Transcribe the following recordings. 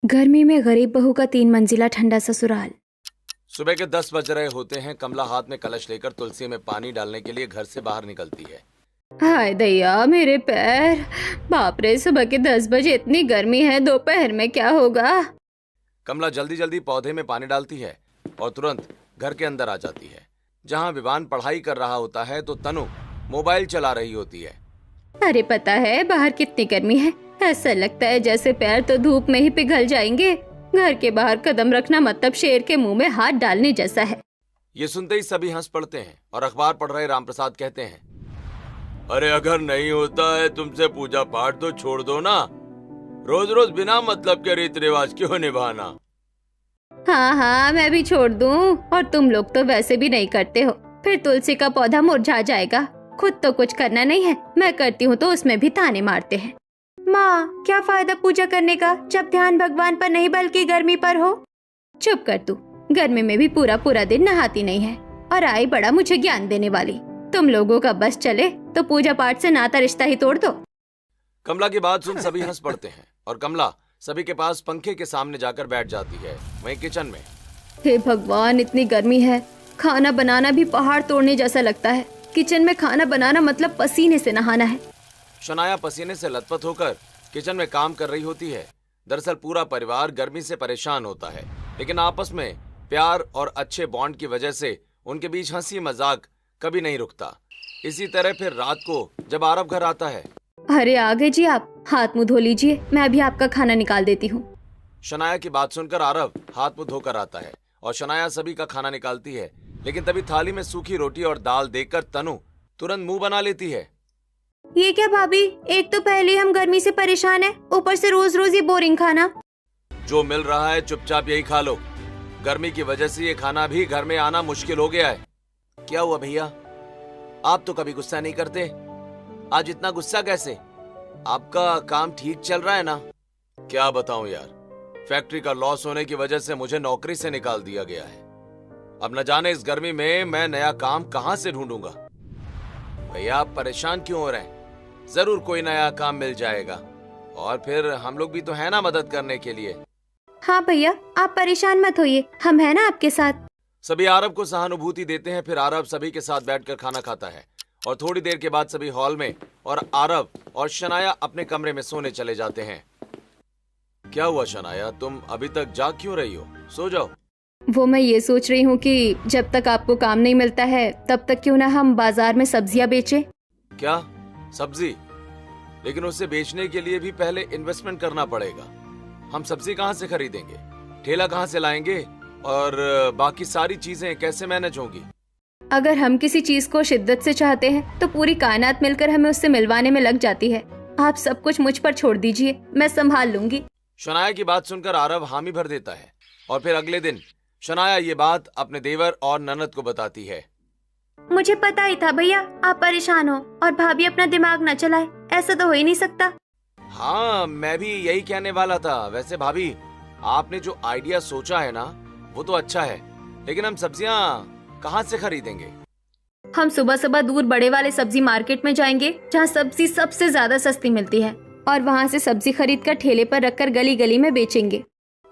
गर्मी में गरीब बहू का 3 मंजिला ठंडा ससुराल। सुबह के 10 बज रहे होते हैं। कमला हाथ में कलश लेकर तुलसी में पानी डालने के लिए घर से बाहर निकलती है। हाय दैया, मेरे पैर। बाप रे, सुबह के 10 बजे इतनी गर्मी है, दोपहर में क्या होगा। कमला जल्दी जल्दी पौधे में पानी डालती है और तुरंत घर के अंदर आ जाती है। जहाँ विवान पढ़ाई कर रहा होता है तो तनु मोबाइल चला रही होती है। अरे पता है बाहर कितनी गर्मी है, ऐसा लगता है जैसे पैर तो धूप में ही पिघल जाएंगे। घर के बाहर कदम रखना मतलब शेर के मुंह में हाथ डालने जैसा है। ये सुनते ही सभी हंस पड़ते हैं और अखबार पढ़ रहे रामप्रसाद कहते हैं, अरे अगर नहीं होता है तुमसे पूजा पाठ तो छोड़ दो ना, रोज रोज बिना मतलब के रीति रिवाज क्यों निभाना। हाँ हाँ, मैं भी छोड़ दूं, और तुम लोग तो वैसे भी नहीं करते हो। फिर तुलसी का पौधा मुरझा जाएगा। खुद तो कुछ करना नहीं है, मैं करती हूँ तो उसमें भी ताने मारते हैं। माँ, क्या फायदा पूजा करने का जब ध्यान भगवान पर नहीं बल्कि गर्मी पर हो। चुप कर तू, गर्मी में भी पूरा पूरा दिन नहाती नहीं है और आई बड़ा मुझे ज्ञान देने वाली। तुम लोगों का बस चले तो पूजा पाठ से नाता रिश्ता ही तोड़ दो। कमला की बात सुन सभी हंस पड़ते हैं और कमला सभी के पास पंखे के सामने जाकर बैठ जाती है। वहीं किचन में, हे भगवान, इतनी गर्मी है, खाना बनाना भी पहाड़ तोड़ने जैसा लगता है। किचन में खाना बनाना मतलब पसीने से नहाना है। शनाया पसीने से लथपथ होकर किचन में काम कर रही होती है। दरअसल पूरा परिवार गर्मी से परेशान होता है, लेकिन आपस में प्यार और अच्छे बॉन्ड की वजह से उनके बीच हंसी मजाक कभी नहीं रुकता। इसी तरह फिर रात को जब आरव घर आता है, अरे आ गए जी आप, हाथ मुंह धो लीजिए, मैं अभी आपका खाना निकाल देती हूँ। शनाया की बात सुनकर आरव हाथ मुंह धोकर आता है और शनाया सभी का खाना निकालती है। लेकिन तभी थाली में सूखी रोटी और दाल देखकर तनु तुरंत मुंह बना लेती है। ये क्या भाभी, एक तो पहले हम गर्मी से परेशान हैं, ऊपर से रोज रोज ये बोरिंग खाना। जो मिल रहा है चुपचाप यही खा लो। गर्मी की वजह से ये खाना भी घर में आना मुश्किल हो गया है। क्या हुआ भैया, आप तो कभी गुस्सा नहीं करते, आज इतना गुस्सा कैसे? आपका काम ठीक चल रहा है ना? क्या बताऊं यार, फैक्ट्री का लॉस होने की वजह से मुझे नौकरी से निकाल दिया गया है। अब न जाने इस गर्मी में मैं नया काम कहां से ढूंढूंगा। भैया आप परेशान क्यों हो रहे हैं? जरूर कोई नया काम मिल जाएगा, और फिर हम लोग भी तो है ना मदद करने के लिए। हाँ भैया, आप परेशान मत होइए, हम है ना आपके साथ। सभी आरव को सहानुभूति देते हैं। फिर आरव सभी के साथ बैठकर खाना खाता है और थोड़ी देर के बाद सभी हॉल में और आरव और शनाया अपने कमरे में सोने चले जाते हैं। क्या हुआ शनाया, तुम अभी तक जाग क्यों रही हो? सो जाओ। वो मैं ये सोच रही हूँ कि जब तक आपको काम नहीं मिलता है तब तक क्यों ना हम बाजार में सब्जियाँ बेचें। क्या सब्जी? लेकिन उसे बेचने के लिए भी पहले इन्वेस्टमेंट करना पड़ेगा। हम सब्जी कहाँ से खरीदेंगे, ठेला कहाँ से लाएंगे, और बाकी सारी चीजें कैसे मैनेज होंगी? अगर हम किसी चीज को शिद्दत से चाहते हैं तो पूरी कायनात मिलकर हमें उससे मिलवाने में लग जाती है। आप सब कुछ मुझ पर छोड़ दीजिए, मैं संभाल लूंगी। शनाया की बात सुनकर आरव हामी भर देता है और फिर अगले दिन शनाया ये बात अपने देवर और ननद को बताती है। मुझे पता ही था भैया, आप परेशान हो और भाभी अपना दिमाग न चलाए, ऐसा तो हो ही नहीं सकता। हाँ, मैं भी यही कहने वाला था। वैसे भाभी, आपने जो आइडिया सोचा है ना वो तो अच्छा है, लेकिन हम सब्जियां कहाँ से खरीदेंगे? हम सुबह सुबह दूर बड़े वाले सब्जी मार्केट में जाएंगे जहाँ सब्जी सबसे ज्यादा सस्ती मिलती है, और वहाँ से सब्जी खरीद कर ठेले पर रखकर गली गली में बेचेंगे।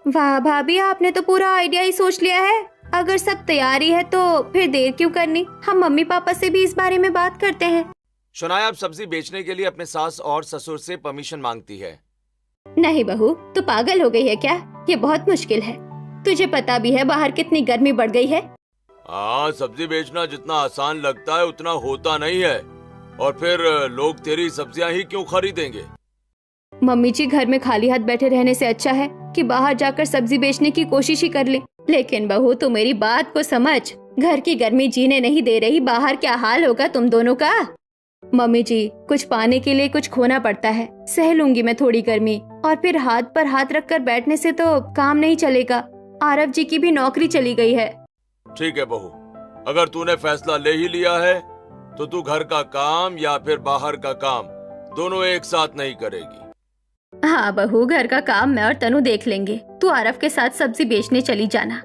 वाह भाभी, आपने तो पूरा आइडिया ही सोच लिया है। अगर सब तैयारी है तो फिर देर क्यों करनी, हम मम्मी पापा से भी इस बारे में बात करते हैं। शनाया अब सब्जी बेचने के लिए अपने सास और ससुर से परमिशन मांगती है। नहीं बहू, तू पागल हो गई है क्या? ये बहुत मुश्किल है। तुझे पता भी है बाहर कितनी गर्मी बढ़ गई है। हाँ, सब्जी बेचना जितना आसान लगता है उतना होता नहीं है, और फिर लोग तेरी सब्जियां ही क्यों खरीदेंगे? मम्मी जी, घर में खाली हाथ बैठे रहने से अच्छा है कि बाहर जाकर सब्जी बेचने की कोशिश ही कर ले। लेकिन बहू, तू मेरी बात को समझ, घर की गर्मी जीने नहीं दे रही, बाहर क्या हाल होगा तुम दोनों का। मम्मी जी, कुछ पाने के लिए कुछ खोना पड़ता है, सह लूंगी मैं थोड़ी गर्मी, और फिर हाथ पर हाथ रखकर बैठने से तो काम नहीं चलेगा। आरव जी की भी नौकरी चली गई है। ठीक है बहू, अगर तूने फैसला ले ही लिया है तो तू घर का काम या फिर बाहर का काम दोनों एक साथ नहीं करेगी। हाँ बहू, घर का काम मैं और तनु देख लेंगे, तू आरव के साथ सब्जी बेचने चली जाना।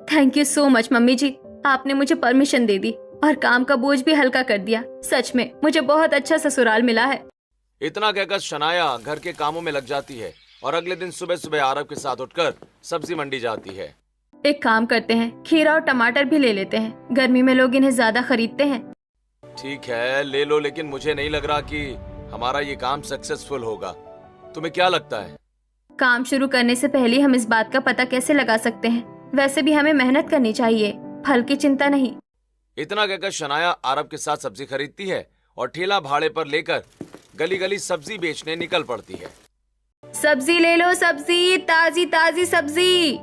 Thank you so much mummy ji, आपने मुझे परमिशन दे दी और काम का बोझ भी हल्का कर दिया। सच में मुझे बहुत अच्छा ससुराल मिला है। इतना कहकर शनाया घर के कामों में लग जाती है और अगले दिन सुबह सुबह आरव के साथ उठकर सब्जी मंडी जाती है। एक काम करते हैं, खीरा और टमाटर भी ले लेते हैं, गर्मी में लोग इन्हें ज्यादा खरीदते हैं। ठीक है ले लो, लेकिन मुझे नहीं लग रहा कि हमारा ये काम सक्सेसफुल होगा। तुम्हें क्या लगता है? काम शुरू करने से पहले हम इस बात का पता कैसे लगा सकते हैं? वैसे भी हमें मेहनत करनी चाहिए, फल की चिंता नहीं। इतना कहकर शनाया आरव के साथ सब्जी खरीदती है और ठेला भाड़े पर लेकर गली गली सब्जी बेचने निकल पड़ती है। सब्जी ले लो, सब्जी, ताजी ताजी सब्जी।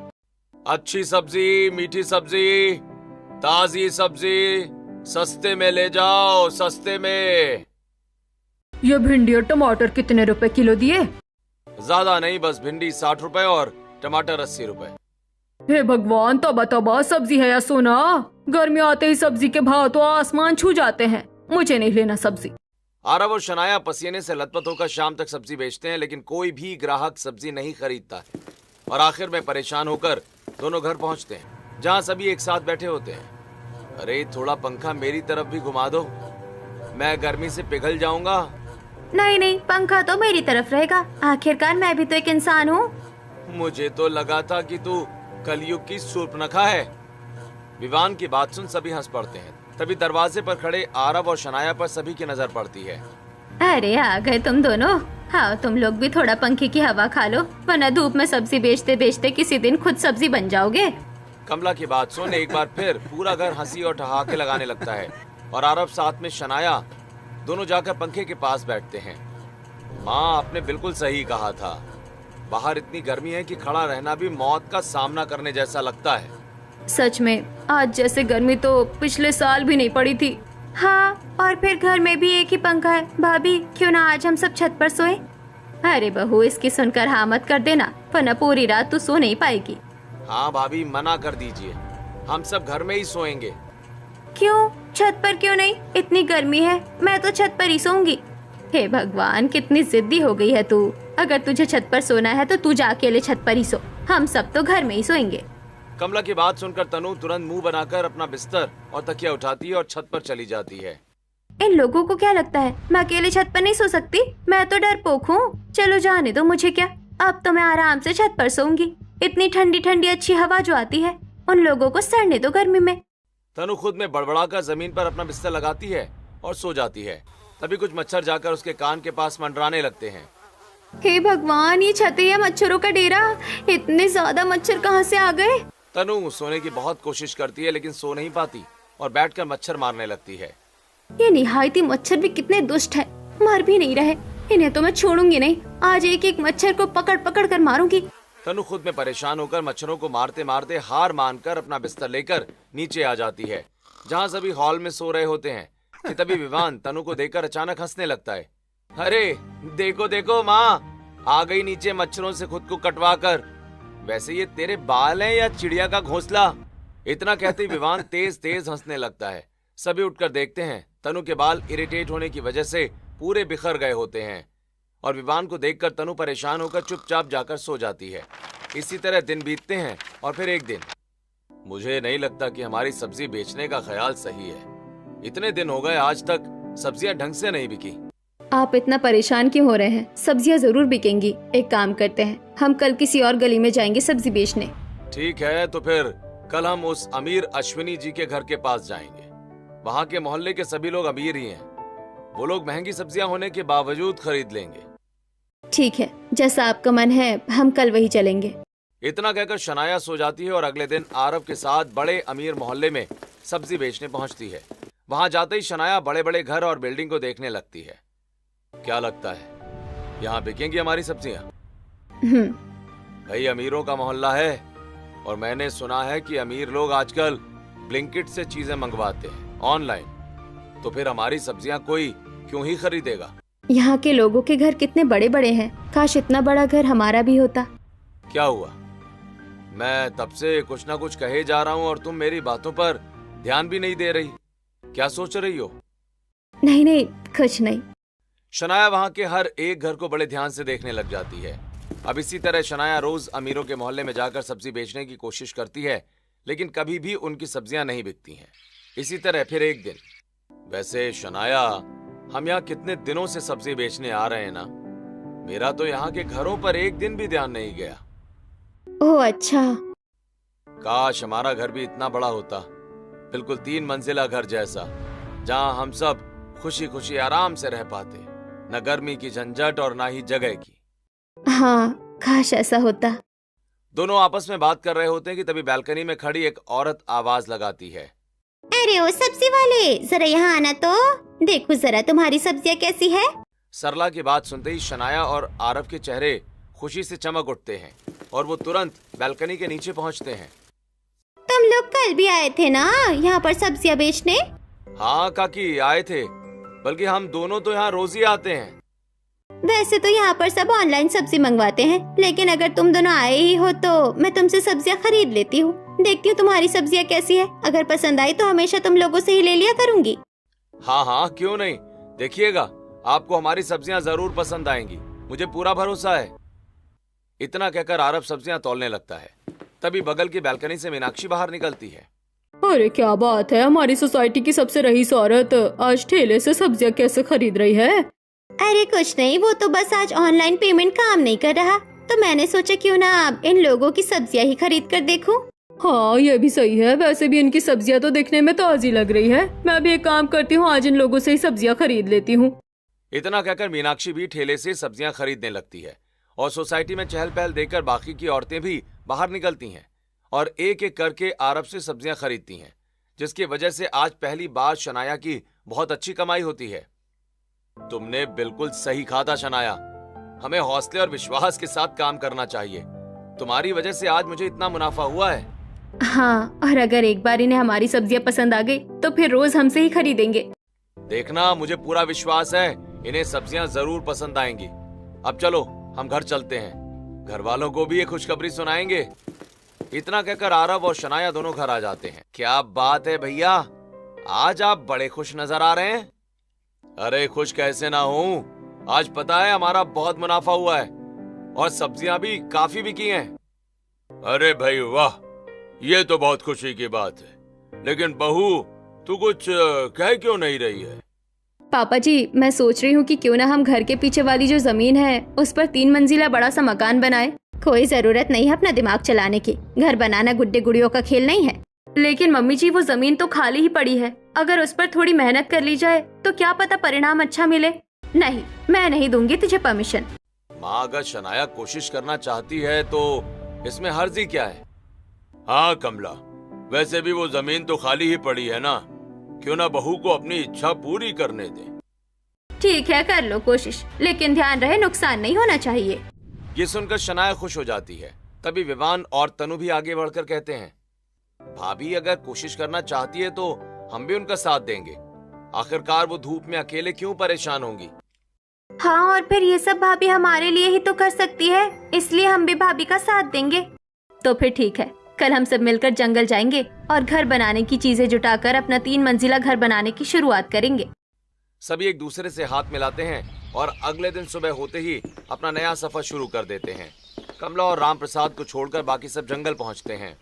अच्छी सब्जी, मीठी सब्जी, ताजी सब्जी, सस्ते में ले जाओ, सस्ते में। ये भिंडी और टमाटर कितने रुपए किलो दिए? ज्यादा नहीं, बस भिंडी 60 रुपए और टमाटर 80 रुपए। हे भगवान, तबा तबा सब्जी है या सोना? गर्मी आते ही सब्जी के भाव तो आसमान छू जाते हैं। मुझे नहीं लेना सब्जी। आरव और शनाया पसीने से लथपथ होकर शाम तक सब्जी बेचते हैं, लेकिन कोई भी ग्राहक सब्जी नहीं खरीदता है और आखिर में परेशान होकर दोनों घर पहुंचते हैं, जहां सभी एक साथ बैठे होते हैं। अरे थोड़ा पंखा मेरी तरफ भी घुमा दो, मैं गर्मी से पिघल जाऊंगा। नहीं नहीं, पंखा तो मेरी तरफ रहेगा, आखिरकार मैं भी तो एक इंसान हूँ। मुझे तो लगा था कि तू कलयुग की शूर्पणखा है। विवान की बात सुन सभी हंस पड़ते हैं। तभी दरवाजे पर खड़े आरव और शनाया पर सभी की नजर पड़ती है। अरे आ गए तुम दोनों। हाँ, तुम लोग भी थोड़ा पंखे की हवा खा लो, वरना धूप में सब्जी बेचते बेचते किसी दिन खुद सब्जी बन जाओगे। कमला की बात सुन एक बार फिर पूरा घर हंसी और ठहाके लगाने लगता है और आरव साथ में शनाया दोनों जाकर पंखे के पास बैठते हैं। माँ, आपने बिल्कुल सही कहा था। बाहर इतनी गर्मी है कि खड़ा रहना भी मौत का सामना करने जैसा लगता है। सच में, आज जैसे गर्मी तो पिछले साल भी नहीं पड़ी थी। हाँ, और फिर घर में भी एक ही पंखा है। भाभी, क्यों ना आज हम सब छत पर सोए? अरे बहू, इसकी सुनकर हाँ मत कर देना, वरना पूरी रात तू सो नहीं पाएगी। हाँ भाभी, मना कर दीजिए, हम सब घर में ही सोएंगे। क्यों, छत पर क्यों नहीं? इतनी गर्मी है, मैं तो छत पर ही सोऊंगी। हे भगवान, कितनी जिद्दी हो गई है तू। अगर तुझे छत पर सोना है तो तू जा अकेले छत पर ही सो, हम सब तो घर में ही सोएंगे। कमला की बात सुनकर तनु तुरंत मुंह बनाकर अपना बिस्तर और तकिया उठाती है और छत पर चली जाती है। इन लोगों को क्या लगता है मैं अकेले छत पर नहीं सो सकती? मैं तो डरपोक हूँ। चलो जाने दो, मुझे क्या, अब तो मैं आराम से छत पर सोऊंगी। इतनी ठंडी ठंडी अच्छी हवा जो आती है, उन लोगों को सड़ने दो गर्मी में। तनु खुद में बड़बड़ाकर जमीन पर अपना बिस्तर लगाती है और सो जाती है। तभी कुछ मच्छर जाकर उसके कान के पास मंडराने लगते हैं। हे भगवान, ये छत है मच्छरों का डेरा। इतने ज्यादा मच्छर कहाँ से आ गए? तनु सोने की बहुत कोशिश करती है लेकिन सो नहीं पाती और बैठकर मच्छर मारने लगती है। ये निहायती मच्छर भी कितने दुष्ट हैं, मर भी नहीं रहे। इन्हें तो मैं छोड़ूंगी नहीं, आज एक एक मच्छर को पकड़ पकड़ कर मारूंगी। तनु खुद में परेशान होकर मच्छरों को मारते मारते हार मानकर अपना बिस्तर लेकर नीचे आ जाती है, जहाँ सभी हॉल में सो रहे होते हैं कि तभी विवान तनु को देखकर अचानक हंसने लगता है। अरे देखो देखो माँ, आ गई नीचे मच्छरों से खुद को कटवा कर। वैसे ये तेरे बाल हैं या चिड़िया का घोंसला? इतना कहते विवान तेज तेज हंसने लगता है। सभी उठकर देखते हैं, तनु के बाल इरिटेट होने की वजह से पूरे बिखर गए होते हैं और विवान को देखकर तनु परेशान होकर चुपचाप जाकर सो जाती है। इसी तरह दिन बीतते हैं और फिर एक दिन, मुझे नहीं लगता कि हमारी सब्जी बेचने का ख्याल सही है। इतने दिन हो गए आज तक सब्जियां ढंग से नहीं बिकी। आप इतना परेशान क्यों हो रहे हैं? सब्जियां जरूर बिकेंगी। एक काम करते हैं, हम कल किसी और गली में जाएंगे सब्जी बेचने। ठीक है, तो फिर कल हम उस अमीर अश्विनी जी के घर के पास जाएंगे। वहाँ के मोहल्ले के सभी लोग अमीर ही हैं। वो लोग महंगी सब्जियां होने के बावजूद खरीद लेंगे। ठीक है, जैसा आपका मन है, हम कल वही चलेंगे। इतना कहकर शनाया सो जाती है और अगले दिन आरव के साथ बड़े अमीर मोहल्ले में सब्जी बेचने पहुंचती है। वहां जाते ही शनाया बड़े बड़े घर और बिल्डिंग को देखने लगती है। क्या लगता है, यहाँ बिकेंगी हमारी सब्जियां? भाई अमीरों का मोहल्ला है और मैंने सुना है कि अमीर लोग आजकल ब्लिंकिट से चीजें मंगवाते हैं ऑनलाइन, तो फिर हमारी सब्जियां कोई क्यों ही खरीदेगा? यहाँ के लोगों के घर कितने बड़े बड़े हैं, काश इतना बड़ा घर हमारा भी होता। क्या हुआ, मैं तब से कुछ ना कुछ कहे जा रहा हूँ और तुम मेरी बातों पर ध्यान भी नहीं दे रही। क्या सोच रही हो? नहीं नहीं, कुछ नहीं। शनाया वहाँ के हर एक घर को बड़े ध्यान से देखने लग जाती है। अब इसी तरह शनाया रोज अमीरों के मोहल्ले में जाकर सब्जी बेचने की कोशिश करती है, लेकिन कभी भी उनकी सब्जियां नहीं बिकती हैं। इसी तरह फिर एक दिन, वैसे शनाया, हम यहाँ कितने दिनों से सब्जी बेचने आ रहे हैं ना, मेरा तो यहाँ के घरों पर एक दिन भी ध्यान नहीं गया। ओह अच्छा। काश हमारा घर भी इतना बड़ा होता, बिल्कुल 3 मंजिला घर जैसा, जहाँ हम सब खुशी खुशी आराम से रह पाते, न गर्मी की झंझट और ना ही जगह की। हाँ, काश ऐसा होता। दोनों आपस में बात कर रहे होते हैं कि तभी बालकनी में खड़ी एक औरत आवाज लगाती है, अरे ओ सब्जी वाले, जरा यहाँ आना तो, देखो जरा तुम्हारी सब्जियाँ कैसी है। सरला की बात सुनते ही शनाया और आरव के चेहरे खुशी से चमक उठते हैं और वो तुरंत बालकनी के नीचे पहुंचते हैं। तुम लोग कल भी आए थे ना यहाँ पर सब्जियाँ बेचने? हाँ काकी, आए थे, बल्कि हम दोनों तो यहाँ रोज ही आते हैं। वैसे तो यहाँ पर सब ऑनलाइन सब्जी मंगवाते हैं, लेकिन अगर तुम दोनों आए ही हो तो मैं तुमसे सब्जियाँ खरीद लेती हूँ। देखती हूँ तुम्हारी सब्जियाँ कैसी है, अगर पसंद आई तो हमेशा तुम लोगों से ही ले लिया करूँगी। हाँ हाँ, क्यों नहीं, देखिएगा आपको हमारी सब्जियाँ जरूर पसंद आएंगी, मुझे पूरा भरोसा है। इतना कहकर आरव सब्जियाँ तौलने लगता है। तभी बगल की बालकनी से मीनाक्षी बाहर निकलती है। अरे क्या बात है, हमारी सोसाइटी की सबसे रईस औरत आज ठेले से सब्जियां कैसे खरीद रही है? अरे कुछ नहीं, वो तो बस आज ऑनलाइन पेमेंट काम नहीं कर रहा, तो मैंने सोचा क्यों ना इन लोगों की सब्जियां ही खरीद कर देखूं। हाँ ये भी सही है, वैसे भी इनकी सब्जियां तो दिखने में ताजी लग रही है। मैं भी एक काम करती हूँ, आज इन लोगों से ही सब्जियां खरीद लेती हूँ। इतना कहकर मीनाक्षी भी ठेले से सब्जियां खरीदने लगती है और सोसाइटी में चहल पहल देखकर बाकी की औरतें भी बाहर निकलती हैं और एक एक करके आरव से सब्जियां खरीदती हैं, जिसकी वजह से आज पहली बार शनाया की बहुत अच्छी कमाई होती है। तुमने बिल्कुल सही कहा था शनाया, हमें हौसले और विश्वास के साथ काम करना चाहिए। तुम्हारी वजह से आज मुझे इतना मुनाफा हुआ है। हाँ, और अगर एक बार इन्हें हमारी सब्जियां पसंद आ गई तो फिर रोज हमसे ही खरीदेंगे। देखना, मुझे पूरा विश्वास है इन्हें सब्जियां जरूर पसंद आएंगी। अब चलो हम घर चलते हैं, घर वालों को भी ये खुशखबरी सुनाएंगे। इतना कहकर आरव और शनाया दोनों घर आ जाते हैं। क्या बात है भैया, आज आप बड़े खुश नजर आ रहे हैं। अरे खुश कैसे ना हूँ, आज पता है हमारा बहुत मुनाफा हुआ है और सब्जियां भी काफी बिकी हैं। अरे भाई वाह, ये तो बहुत खुशी की बात है, लेकिन बहू तू कुछ कह क्यों नहीं रही है? पापा जी, मैं सोच रही हूँ कि क्यों ना हम घर के पीछे वाली जो जमीन है उस पर 3 मंजिला बड़ा सा मकान बनाए। कोई जरूरत नहीं है अपना दिमाग चलाने की, घर बनाना गुड्डे गुड़ियों का खेल नहीं है। लेकिन मम्मी जी, वो जमीन तो खाली ही पड़ी है, अगर उस पर थोड़ी मेहनत कर ली जाए तो क्या पता परिणाम अच्छा मिले। नहीं, मैं नहीं दूंगी तुझे परमिशन। माँ, अगर शनाया कोशिश करना चाहती है तो इसमें हर्जी क्या है? हाँ कमला, वैसे भी वो जमीन तो खाली ही पड़ी है ना, क्यों ना बहू को अपनी इच्छा पूरी करने दे। ठीक है, कर लो कोशिश, लेकिन ध्यान रहे नुकसान नहीं होना चाहिए। ये सुनकर शनाया खुश हो जाती है। तभी विवान और तनु भी आगे बढ़कर कहते हैं, भाभी अगर कोशिश करना चाहती है तो हम भी उनका साथ देंगे, आखिरकार वो धूप में अकेले क्यों परेशान होंगी। हाँ, और फिर ये सब भाभी हमारे लिए ही तो कर सकती है, इसलिए हम भी भाभी का साथ देंगे। तो फिर ठीक है, कल हम सब मिलकर जंगल जाएंगे और घर बनाने की चीजें जुटाकर अपना 3 मंजिला घर बनाने की शुरुआत करेंगे। सभी एक दूसरे से हाथ मिलाते हैं और अगले दिन सुबह होते ही अपना नया सफर शुरू कर देते हैं। कमला और राम प्रसाद को छोड़कर बाकी सब जंगल पहुंचते हैं।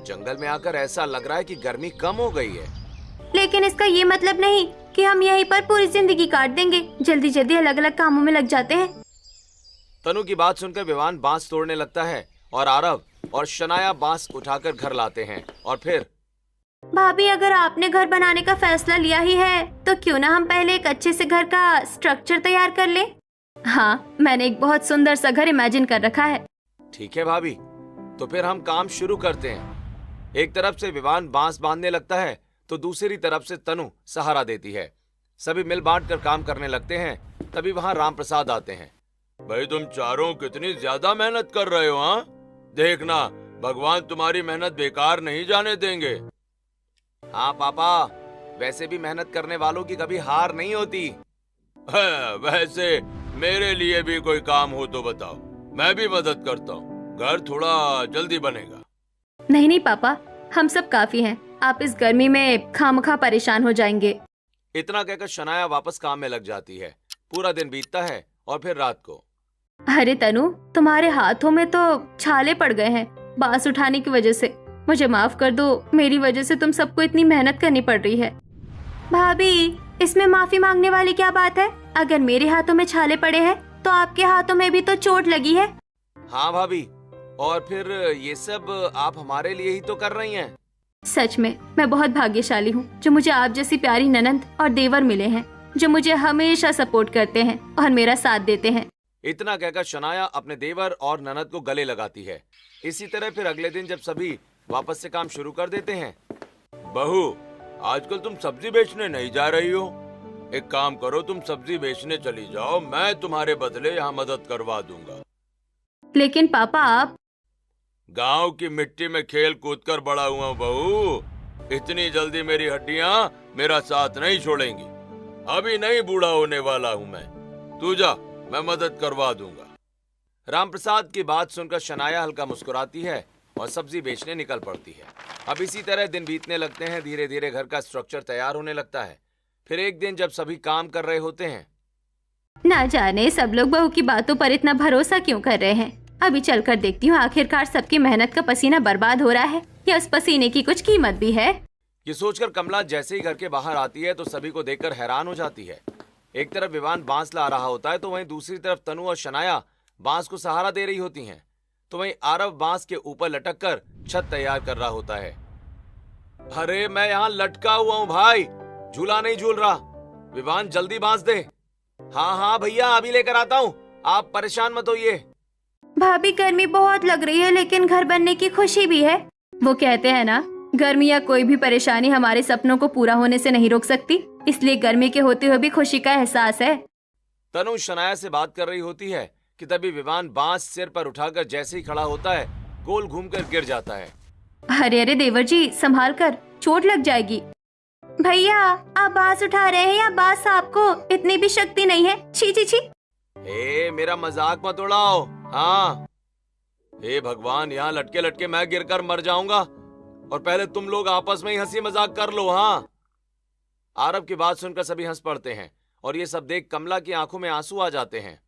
जंगल में आकर ऐसा लग रहा है कि गर्मी कम हो गई है, लेकिन इसका ये मतलब नहीं कि हम यहीं पर पूरी जिंदगी काट देंगे। जल्दी जल्दी अलग अलग कामों में लग जाते हैं। तनु की बात सुनकर विवान बांस तोड़ने लगता है और आरव और शनाया बांस उठाकर घर लाते हैं। और फिर भाभी, अगर आपने घर बनाने का फैसला लिया ही है तो क्यों ना हम पहले एक अच्छे से घर का स्ट्रक्चर तैयार कर ले। हाँ, मैंने एक बहुत सुंदर सा घर इमेजिन कर रखा है। ठीक है भाभी, तो फिर हम काम शुरू करते हैं। एक तरफ से विवान बांस बांधने लगता है तो दूसरी तरफ से तनु सहारा देती है। सभी मिल बांट कर काम करने लगते हैं। तभी वहाँ राम प्रसाद आते हैं। भाई तुम चारों कितनी ज्यादा मेहनत कर रहे हो। हाँ, देखना भगवान तुम्हारी मेहनत बेकार नहीं जाने देंगे। हाँ पापा, वैसे भी मेहनत करने वालों की कभी हार नहीं होती। वैसे मेरे लिए भी कोई काम हो तो बताओ, मैं भी मदद करता हूँ, घर थोड़ा जल्दी बनेगा। नहीं नहीं पापा, हम सब काफी हैं, आप इस गर्मी में खामखा परेशान हो जाएंगे। इतना कहकर शनाया वापस काम में लग जाती है। पूरा दिन बीतता है और फिर रात को। अरे तनु, तुम्हारे हाथों में तो छाले पड़ गए हैं बांस उठाने की वजह से। मुझे माफ कर दो, मेरी वजह से तुम सबको इतनी मेहनत करनी पड़ रही है। भाभी, इसमें माफी मांगने वाली क्या बात है? अगर मेरे हाथों में छाले पड़े हैं तो आपके हाथों में भी तो चोट लगी है। हाँ भाभी, और फिर ये सब आप हमारे लिए ही तो कर रही हैं। सच में मैं बहुत भाग्यशाली हूँ जो मुझे आप जैसी प्यारी ननंद और देवर मिले हैं, जो मुझे हमेशा सपोर्ट करते हैं और मेरा साथ देते हैं। इतना कहकर शनाया अपने देवर और ननद को गले लगाती है। इसी तरह फिर अगले दिन जब सभी वापस से काम शुरू कर देते हैं। बहू, आजकल तुम सब्जी बेचने नहीं जा रही हो? एक काम करो, तुम सब्जी बेचने चली जाओ, मैं तुम्हारे बदले यहाँ मदद करवा दूंगा। लेकिन पापा आप। गांव की मिट्टी में खेल कूद कर बड़ा हुआ हूं बहू, इतनी जल्दी मेरी हड्डियां मेरा साथ नहीं छोड़ेंगी। अभी नहीं बूढ़ा होने वाला हूं मैं। तू जा, मैं मदद करवा दूंगा। रामप्रसाद की बात सुनकर शनाया हल्का मुस्कुराती है और सब्जी बेचने निकल पड़ती है। अब इसी तरह दिन बीतने लगते हैं। धीरे धीरे घर का स्ट्रक्चर तैयार होने लगता है। फिर एक दिन जब सभी काम कर रहे होते हैं, ना जाने सब लोग बहू की बातों पर इतना भरोसा क्यों कर रहे हैं। अभी चलकर देखती हूँ आखिरकार सबकी मेहनत का पसीना बर्बाद हो रहा है या उस पसीने की कुछ कीमत भी है। ये सोचकर कमला जैसे ही घर के बाहर आती है तो सभी को देखकर हैरान हो जाती है। एक तरफ विवान बांस ला रहा होता है तो वहीं दूसरी तरफ तनु और शनाया बांस को सहारा दे रही होती हैं। तो वहीं आरव बांस के ऊपर लटक कर छत तैयार कर रहा होता है। अरे मैं यहाँ लटका हुआ हूँ भाई, झूला नहीं झूल रहा। विवान जल्दी बांस दे। हाँ हाँ भैया, अभी लेकर आता हूँ, आप परेशान मत होइए। भाभी गर्मी बहुत लग रही है लेकिन घर बनने की खुशी भी है। वो कहते हैं ना, गर्मी या कोई भी परेशानी हमारे सपनों को पूरा होने से नहीं रोक सकती, इसलिए गर्मी के होते हुए भी खुशी का एहसास है। तनु शनाया से बात कर रही होती है कि तभी विवान बांस सिर पर उठाकर जैसे ही खड़ा होता है गोल घूमकर गिर जाता है। अरे अरे देवर जी, संभाल कर, चोट लग जाएगी। भैया आप बांस उठा रहे हैं या बांस आपको इतनी भी शक्ति नहीं है। छी छी छी। मेरा मजाक मत उड़ाओ। हाँ, हे भगवान, यहाँ लटके लटके मैं गिरकर मर जाऊंगा और पहले तुम लोग आपस में ही हंसी मजाक कर लो। हाँ। आरव की बात सुनकर सभी हंस पड़ते हैं और ये सब देख कमला की आंखों में आंसू आ जाते हैं।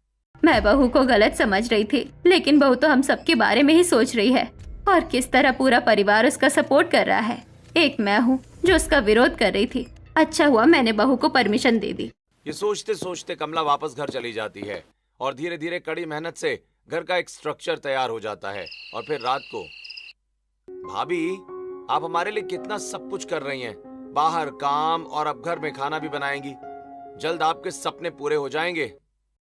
मैं बहू को गलत समझ रही थी, लेकिन बहू तो हम सबके बारे में ही सोच रही है और किस तरह पूरा परिवार उसका सपोर्ट कर रहा है। एक मैं हूँ जो उसका विरोध कर रही थी। अच्छा हुआ मैंने बहू को परमिशन दे दी। ये सोचते सोचते कमला वापस घर चली जाती है और धीरे धीरे कड़ी मेहनत से घर का एक स्ट्रक्चर तैयार हो जाता है। और फिर रात को, भाभी आप हमारे लिए कितना सब कुछ कर रही हैं, बाहर काम और अब घर में खाना भी बनाएंगी। जल्द आपके सपने पूरे हो जाएंगे।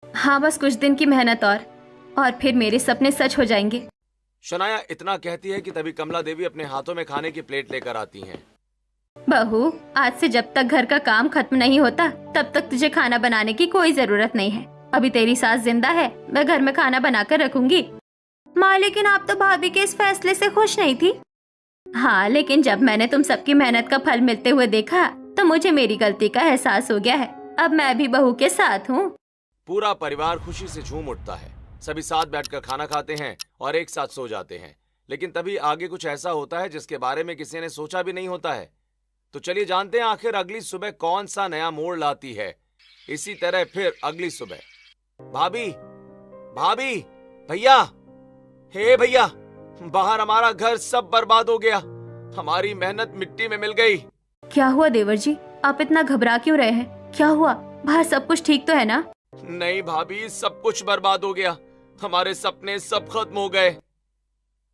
हाँ, बस कुछ दिन की मेहनत और फिर मेरे सपने सच हो जाएंगे। शनाया इतना कहती है कि तभी कमला देवी अपने हाथों में खाने की प्लेट लेकर आती हैं। बहू, आज से जब तक घर का काम खत्म नहीं होता तब तक तुझे खाना बनाने की कोई जरूरत नहीं है। अभी तेरी सास जिंदा है, मैं घर में खाना बनाकर रखूंगी। माँ, लेकिन आप तो भाभी के इस फैसले से खुश नहीं थी। हाँ, लेकिन जब मैंने तुम सबकी मेहनत का फल मिलते हुए देखा तो मुझे मेरी गलती का एहसास हो गया है। अब मैं भी बहू के साथ हूँ। पूरा परिवार खुशी से झूम उठता है। सभी साथ बैठकर खाना खाते हैं और एक साथ सो जाते हैं। लेकिन तभी आगे कुछ ऐसा होता है जिसके बारे में किसी ने सोचा भी नहीं होता है। तो चलिए जानते हैं आखिर अगली सुबह कौन सा नया मोड़ लाती है। इसी तरह फिर अगली सुबह, भाभी भाभी भैया, हे भैया, बाहर हमारा घर सब बर्बाद हो गया। हमारी मेहनत मिट्टी में मिल गई। क्या हुआ देवर जी, आप इतना घबरा क्यों रहे हैं? क्या हुआ? बाहर सब कुछ ठीक तो है ना? नहीं भाभी, सब कुछ बर्बाद हो गया। हमारे सपने सब खत्म हो गए।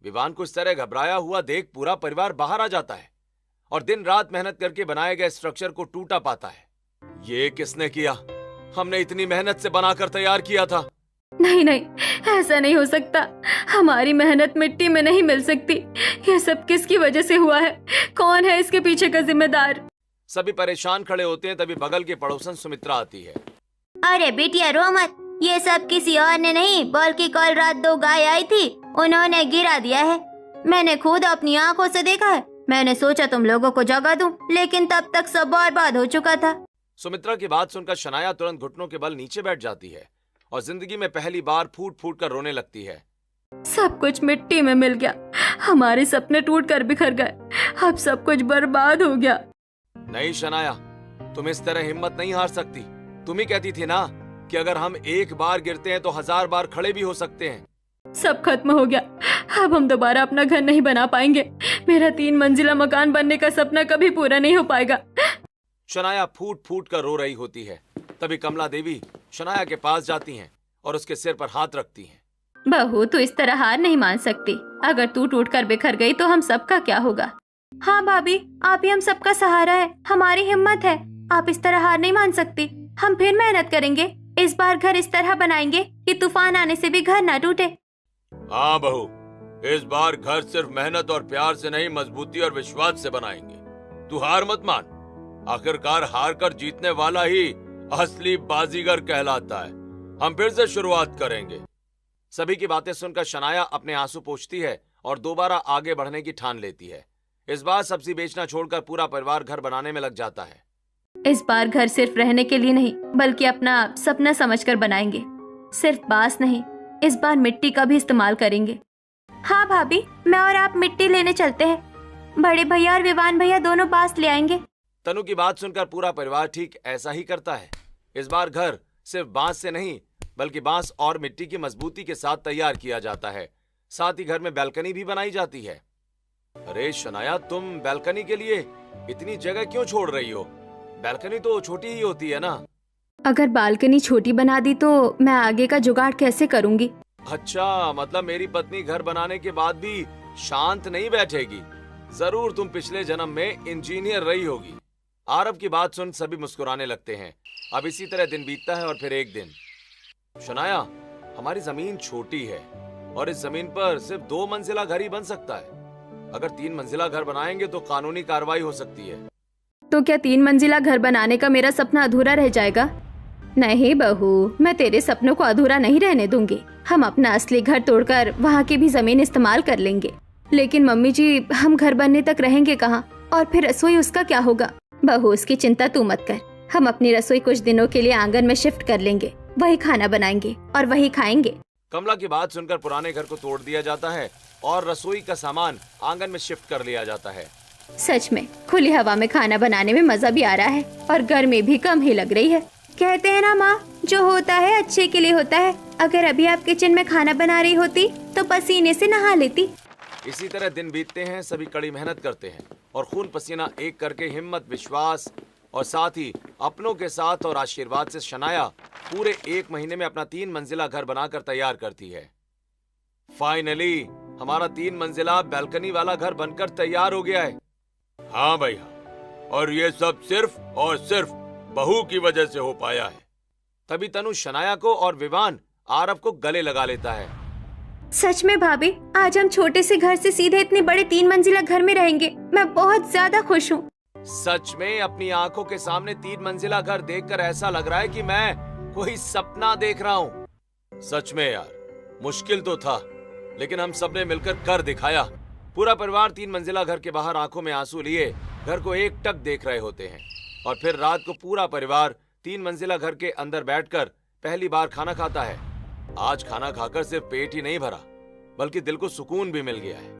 विवान को इस तरह घबराया हुआ देख पूरा परिवार बाहर आ जाता है और दिन रात मेहनत करके बनाए गए स्ट्रक्चर को टूटा पाता है। ये किसने किया? हमने इतनी मेहनत से बनाकर तैयार किया था। नहीं नहीं, ऐसा नहीं हो सकता। हमारी मेहनत मिट्टी में नहीं मिल सकती। ये सब किसकी वजह से हुआ है? कौन है इसके पीछे का जिम्मेदार? सभी परेशान खड़े होते हैं। तभी बगल की पड़ोसन सुमित्रा आती है। अरे बेटिया रो मत, ये सब किसी और ने नहीं बल्कि कल रात 2 गाय आई थी, उन्होंने गिरा दिया है। मैंने खुद अपनी आंखों से देखा है। मैंने सोचा तुम लोगों को जगा दूं, लेकिन तब तक सब बर्बाद हो चुका था। सुमित्रा की बात सुनकर शनाया तुरंत घुटनों के बल नीचे बैठ जाती है और जिंदगी में पहली बार फूट फूट कर रोने लगती है। सब कुछ मिट्टी में मिल गया। हमारे सपने टूट कर बिखर गए। अब सब कुछ बर्बाद हो गया। नहीं शनाया, तुम इस तरह हिम्मत नहीं हार सकती। तुम ही कहती थी ना कि अगर हम एक बार गिरते हैं तो 1000 बार खड़े भी हो सकते हैं। सब खत्म हो गया। अब हम दोबारा अपना घर नहीं बना पाएंगे। मेरा 3 मंजिला मकान बनने का सपना कभी पूरा नहीं हो पाएगा। शनाया फूट फूट कर रो रही होती है। तभी कमला देवी शनाया के पास जाती हैं और उसके सिर पर हाथ रखती हैं। बहू, तू इस तरह हार नहीं मान सकती। अगर तू टूट कर बिखर गई तो हम सबका क्या होगा? हाँ भाभी, आप ही हम सबका सहारा है, हमारी हिम्मत है। आप इस तरह हार नहीं मान सकती। हम फिर मेहनत करेंगे। इस बार घर इस तरह बनाएंगे कि तूफान आने से भी घर ना टूटे। हाँ बहू, इस बार घर सिर्फ मेहनत और प्यार से नहीं, मजबूती और विश्वास से बनाएंगे। तू हार मत मान। आखिरकार हार कर जीतने वाला ही असली बाजीगर कहलाता है। हम फिर से शुरुआत करेंगे। सभी की बातें सुनकर शनाया अपने आंसू पोंछती है और दोबारा आगे बढ़ने की ठान लेती है। इस बार सब्जी बेचना छोड़कर पूरा परिवार घर बनाने में लग जाता है। इस बार घर सिर्फ रहने के लिए नहीं, बल्कि अपना सपना समझकर बनाएंगे। सिर्फ बांस नहीं, इस बार मिट्टी का भी इस्तेमाल करेंगे। हाँ भाभी, मैं और आप मिट्टी लेने चलते हैं। बड़े भैया और विवान भैया दोनों बांस ले आएंगे। तनु की बात सुनकर पूरा परिवार ठीक ऐसा ही करता है। इस बार घर सिर्फ बांस से नहीं, बल्कि बांस और मिट्टी की मजबूती के साथ तैयार किया जाता है। साथ ही घर में बैल्कनी भी बनाई जाती है। अरे शनाया, तुम बैल्कनी के लिए इतनी जगह क्यों छोड़ रही हो? बैल्कनी तो छोटी ही होती है ना। अगर बालकनी छोटी बना दी तो मैं आगे का जुगाड़ कैसे करूंगी? अच्छा, मतलब मेरी पत्नी घर बनाने के बाद भी शांत नहीं बैठेगी। जरूर तुम पिछले जन्म में इंजीनियर रही होगी। आरव की बात सुन सभी मुस्कुराने लगते हैं। अब इसी तरह दिन बीतता है और फिर एक दिन। शनाया, हमारी जमीन छोटी है और इस जमीन पर सिर्फ 2 मंजिला घर ही बन सकता है। अगर 3 मंजिला घर बनाएंगे तो कानूनी कार्रवाई हो सकती है। तो क्या 3 मंजिला घर बनाने का मेरा सपना अधूरा रह जाएगा? नहीं बहू, मैं तेरे सपनों को अधूरा नहीं रहने दूंगी। हम अपना असली घर तोड़कर वहाँ की भी जमीन इस्तेमाल कर लेंगे। लेकिन मम्मी जी, हम घर बनने तक रहेंगे कहाँ? और फिर रसोई, उसका क्या होगा? बहू, उसकी चिंता तू मत कर। हम अपनी रसोई कुछ दिनों के लिए आंगन में शिफ्ट कर लेंगे। वही खाना बनाएंगे और वही खाएंगे। कमला की बात सुनकर पुराने घर को तोड़ दिया जाता है और रसोई का सामान आंगन में शिफ्ट कर लिया जाता है। सच में खुली हवा में खाना बनाने में मजा भी आ रहा है और गर्मी भी कम ही लग रही है। कहते हैं ना माँ, जो होता है अच्छे के लिए होता है। अगर अभी आप किचन में खाना बना रही होती तो पसीने से नहा लेती। इसी तरह दिन बीतते हैं। सभी कड़ी मेहनत करते हैं और खून पसीना एक करके हिम्मत, विश्वास और साथ ही अपनों के साथ और आशीर्वाद से शनाया पूरे 1 महीने में अपना 3 मंजिला घर बनाकर तैयार करती है। फाइनली हमारा 3 मंजिला बैल्कनी वाला घर बनकर तैयार हो गया है। हाँ भाई हाँ, और ये सब सिर्फ और सिर्फ बहू की वजह से हो पाया है। तभी तनु शनाया को और विवान आरव को गले लगा लेता है। सच में भाभी, आज हम छोटे से घर से सीधे इतने बड़े 3 मंजिला घर में रहेंगे। मैं बहुत ज्यादा खुश हूँ। सच में अपनी आंखों के सामने 3 मंजिला घर देखकर ऐसा लग रहा है कि मैं कोई सपना देख रहा हूँ। सच में यार, मुश्किल तो था, लेकिन हम सबने मिलकर कर दिखाया। पूरा परिवार 3 मंजिला घर के बाहर आंखों में आंसू लिए घर को एकटक देख रहे होते हैं। और फिर रात को पूरा परिवार 3 मंजिला घर के अंदर बैठकर पहली बार खाना खाता है। आज खाना खाकर सिर्फ पेट ही नहीं भरा, बल्कि दिल को सुकून भी मिल गया है।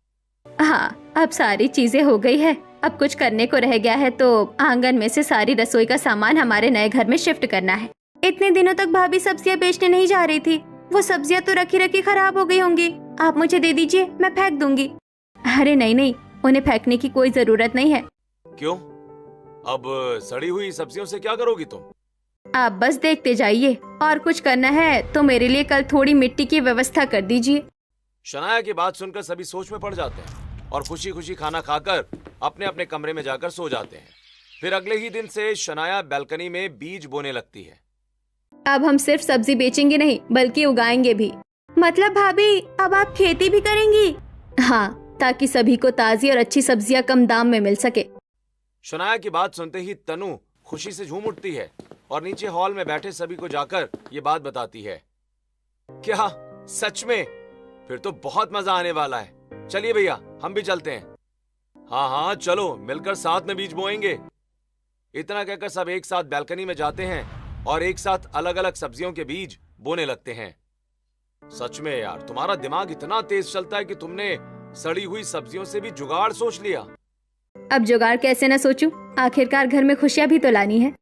हाँ, अब सारी चीजें हो गई है। अब कुछ करने को रह गया है तो आंगन में से सारी रसोई का सामान हमारे नए घर में शिफ्ट करना है। इतने दिनों तक भाभी सब्जियां बेचने नहीं जा रही थी। वो सब्जियां तो रखी रखी खराब हो गई होंगी। आप मुझे दे दीजिए, मैं फेंक दूंगी। अरे नहीं नहीं, उन्हें फेंकने की कोई जरूरत नहीं है। क्यों? अब सड़ी हुई सब्जियों से क्या करोगी तुम? आप बस देखते जाइए। और कुछ करना है तो मेरे लिए कल थोड़ी मिट्टी की व्यवस्था कर दीजिए। शनाया की बात सुनकर सभी सोच में पड़ जाते हैं और खुशी खुशी खाना खाकर अपने अपने कमरे में जाकर सो जाते हैं। फिर अगले ही दिन से शनाया बैल्कनी में बीज बोने लगती है। अब हम सिर्फ सब्जी बेचेंगे नहीं, बल्कि उगाएंगे भी। मतलब भाभी, अब आप खेती भी करेंगी? हाँ, ताकि सभी को ताजी और अच्छी सब्जियां कम दाम में मिल सके। शनाया की बात सुनते ही तनु खुशी से झूम उठती है और नीचे हॉल में बैठे सभी को जाकर ये बात बताती है। क्या सच में? फिर तो बहुत मजा आने वाला है। चलिए भैया, हम भी चलते हैं। हाँ हाँ चलो, मिलकर साथ में बीज बोएंगे। इतना कहकर सब एक साथ बैल्कनी में जाते हैं और एक साथ अलग अलग सब्जियों के बीज बोने लगते हैं। सच में यार, तुम्हारा दिमाग इतना तेज चलता है कि तुमने सड़ी हुई सब्जियों से भी जुगाड़ सोच लिया। अब जुगाड़ कैसे न सोचूं? आखिरकार घर में खुशियां भी तो लानी है।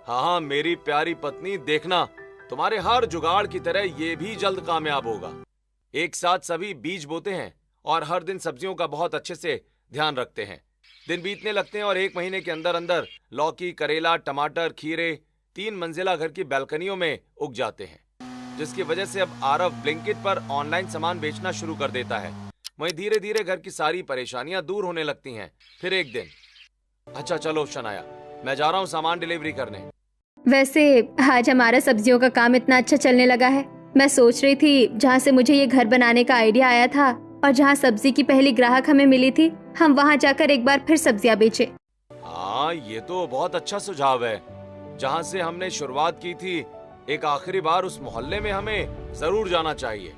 हाँ हाँ मेरी प्यारी पत्नी, देखना तुम्हारे हर जुगाड़ की तरह ये भी जल्द कामयाब होगा। एक साथ सभी बीज बोते हैं और हर दिन सब्जियों का बहुत अच्छे से ध्यान रखते हैं। दिन बीतने लगते हैं और 1 महीने के अंदर अंदर लौकी, करेला, टमाटर, खीरे 3 मंजिला घर की बैल्कनियों में उग जाते हैं। जिसकी वजह से अब आरव ब्लिंकिट पर ऑनलाइन सामान बेचना शुरू कर देता है। वहीं धीरे धीरे घर की सारी परेशानियां दूर होने लगती हैं। फिर एक दिन, अच्छा चलो शनाया, मैं जा रहा हूँ सामान डिलीवरी करने। वैसे आज हमारा सब्जियों का काम इतना अच्छा चलने लगा है। मैं सोच रही थी जहाँ से मुझे ये घर बनाने का आइडिया आया था और जहाँ सब्जी की पहली ग्राहक हमें मिली थी, हम वहाँ जाकर एक बार फिर सब्जियाँ बेचे। हाँ, ये तो बहुत अच्छा सुझाव है। जहाँ से हमने शुरुआत की थी, एक आखिरी बार उस मोहल्ले में हमें जरूर जाना चाहिए।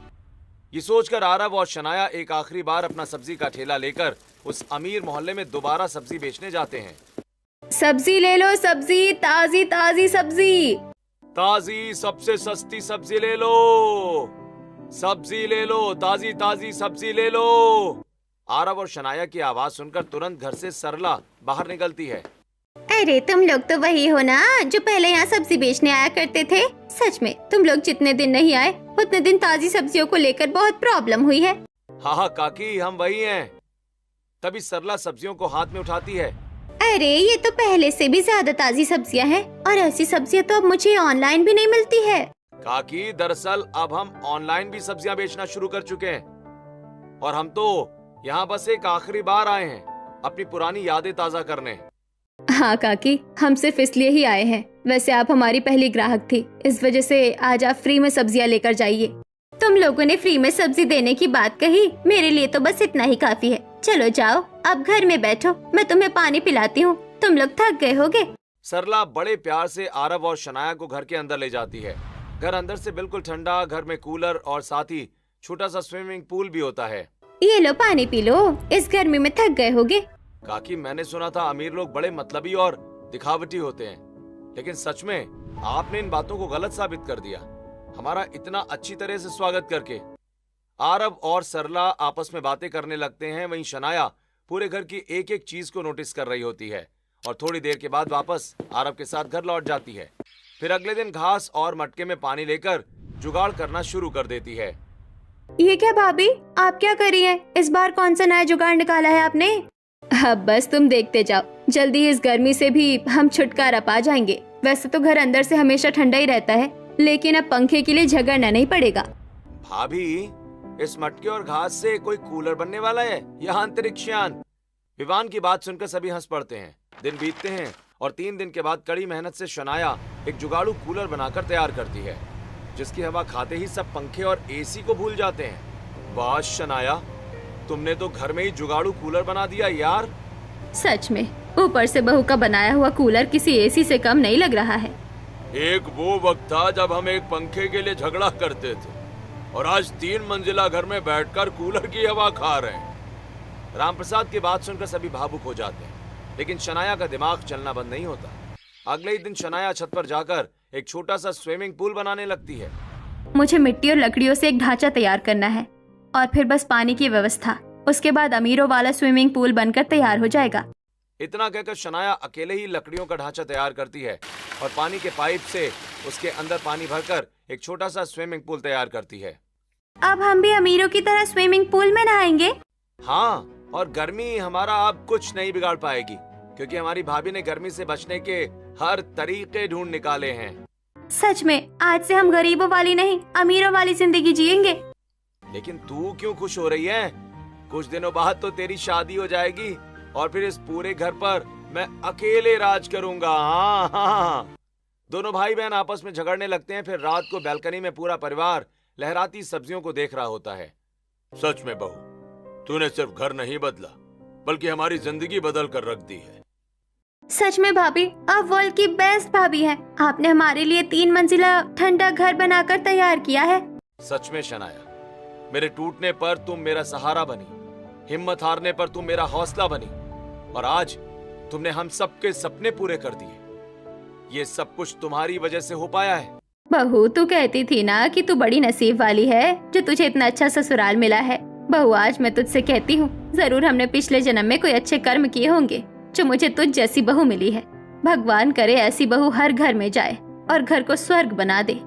ये सोचकर आरव और शनाया एक आखिरी बार अपना सब्जी का ठेला लेकर उस अमीर मोहल्ले में दोबारा सब्जी बेचने जाते हैं। सब्जी ले लो, सब्जी, ताजी ताजी सब्जी। ताजी सबसे सस्ती सब्जी ले लो, सब्जी ले लो, ताजी ताजी सब्जी ले लो। आरव और शनाया की आवाज सुनकर तुरंत घर से सरला बाहर निकलती है। अरे तुम लोग तो वही हो ना जो पहले यहाँ सब्जी बेचने आया करते थे। सच में तुम लोग जितने दिन नहीं आए उतने दिन ताजी सब्जियों को लेकर बहुत प्रॉब्लम हुई है। हाँ हाँ काकी, हम वही हैं। तभी सरला सब्जियों को हाथ में उठाती है। अरे ये तो पहले से भी ज्यादा ताजी सब्जियाँ हैं और ऐसी सब्जियाँ तो अब मुझे ऑनलाइन भी नहीं मिलती है। काकी, दरअसल अब हम ऑनलाइन भी सब्जियां बेचना शुरू कर चुके हैं और हम तो यहाँ बस एक आखिरी बार आए हैं अपनी पुरानी यादें ताजा करने। हाँ काकी, हम सिर्फ इसलिए ही आए हैं। वैसे आप हमारी पहली ग्राहक थी, इस वजह से आज आप फ्री में सब्जियाँ लेकर जाइए। तुम लोगों ने फ्री में सब्जी देने की बात कही, मेरे लिए तो बस इतना ही काफी है। चलो जाओ, अब घर में बैठो, मैं तुम्हें पानी पिलाती हूँ, तुम लोग थक गए होगे। सरला बड़े प्यार से आरव और शनाया को घर के अंदर ले जाती है। घर अंदर से बिल्कुल ठंडा, घर में कूलर और साथ ही छोटा सा स्विमिंग पूल भी होता है। ये लो पानी पी लो, इस गर्मी में थक गए होगे। काकी, मैंने सुना था अमीर लोग बड़े मतलबी और दिखावटी होते हैं, लेकिन सच में आपने इन बातों को गलत साबित कर दिया हमारा इतना अच्छी तरह से स्वागत करके। आरव और सरला आपस में बातें करने लगते हैं। वहीं शनाया पूरे घर की एक एक चीज को नोटिस कर रही होती है और थोड़ी देर के बाद वापस आरव के साथ घर लौट जाती है। फिर अगले दिन घास और मटके में पानी लेकर जुगाड़ करना शुरू कर देती है। ये क्या भाभी, आप क्या करी है? इस बार कौन सा नया जुगाड़ निकाला है आपने? अब बस तुम देखते जाओ, जल्दी इस गर्मी से भी हम छुटकारा पा जाएंगे। वैसे तो घर अंदर से हमेशा ठंडा ही रहता है, लेकिन अब पंखे के लिए झगड़ना नहीं पड़ेगा। भाभी, इस मटके और घास से कोई कूलर बनने वाला है या अंतरिक्ष यान? विवान की बात सुनकर सभी हंस पड़ते हैं। दिन बीतते हैं और 3 दिन के बाद कड़ी मेहनत से शनाया एक जुगाड़ू कूलर बनाकर तैयार करती है, जिसकी हवा खाते ही सब पंखे और एसी को भूल जाते हैं। वाह शनाया, तुमने तो घर में ही जुगाड़ू कूलर बना दिया यार। सच में, ऊपर से बहू का बनाया हुआ कूलर किसी एसी से कम नहीं लग रहा है। एक वो वक्त था जब हम एक पंखे के लिए झगड़ा करते थे और आज 3 मंजिला घर में बैठकर कूलर की हवा खा रहे हैं। रामप्रसाद की बात सुनकर सभी भावुक हो जाते हैं, लेकिन शनाया का दिमाग चलना बंद नहीं होता। अगले ही दिन शनाया छत पर जाकर एक छोटा सा स्विमिंग पूल बनाने लगती है। मुझे मिट्टी और लकड़ियों से एक ढांचा तैयार करना है और फिर बस पानी की व्यवस्था। उसके बाद अमीरों वाला स्विमिंग पूल बनकर तैयार हो जाएगा। इतना कहकर शनाया अकेले ही लकड़ियों का ढांचा तैयार करती है और पानी के पाइप से उसके अंदर पानी भरकर एक छोटा सा स्विमिंग पूल तैयार करती है। अब हम भी अमीरों की तरह स्विमिंग पूल में नहाएंगे। हाँ, और गर्मी हमारा अब कुछ नहीं बिगाड़ पाएगी, क्योंकि हमारी भाभी ने गर्मी से बचने के हर तरीके ढूंढ निकाले हैं। सच में, आज से हम गरीबों वाली नहीं, अमीरों वाली जिंदगी जिएंगे। लेकिन तू क्यों खुश हो रही है? कुछ दिनों बाद तो तेरी शादी हो जाएगी और फिर इस पूरे घर पर मैं अकेले राज करूंगा। हाँ हाँ। दोनों भाई बहन आपस में झगड़ने लगते हैं। फिर रात को बैल्कनी में पूरा परिवार लहराती सब्जियों को देख रहा होता है। सच में बहू, तूने सिर्फ घर नहीं बदला बल्कि हमारी जिंदगी बदल कर रख दी है। सच में भाभी, आप वर्ल्ड की बेस्ट भाभी हैं। आपने हमारे लिए 3 मंजिला ठंडा घर बनाकर तैयार किया है। सच में शनाया, मेरे टूटने पर तुम मेरा सहारा बनी, हिम्मत हारने पर तुम मेरा हौसला बनी और आज तुमने हम सबके सपने पूरे कर दिए। ये सब कुछ तुम्हारी वजह से हो पाया है। बहू, तू कहती थी ना कि तू बड़ी नसीब वाली है जो तुझे इतना अच्छा ससुराल मिला है। बहू, आज मैं तुझसे कहती हूँ, जरूर हमने पिछले जन्म में कोई अच्छे कर्म किए होंगे जो मुझे तुझ जैसी बहू मिली है। भगवान करे ऐसी बहू हर घर में जाए और घर को स्वर्ग बना दे।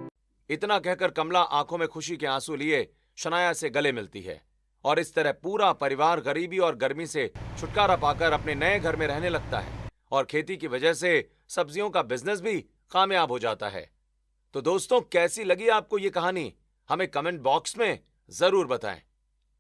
इतना कहकर कमला आंखों में खुशी के आंसू लिए शनाया से गले मिलती है और इस तरह पूरा परिवार गरीबी और गर्मी से छुटकारा पाकर अपने नए घर में रहने लगता है और खेती की वजह से सब्जियों का बिजनेस भी कामयाब हो जाता है। तो दोस्तों, कैसी लगी आपको ये कहानी हमें कमेंट बॉक्स में जरूर बताएं।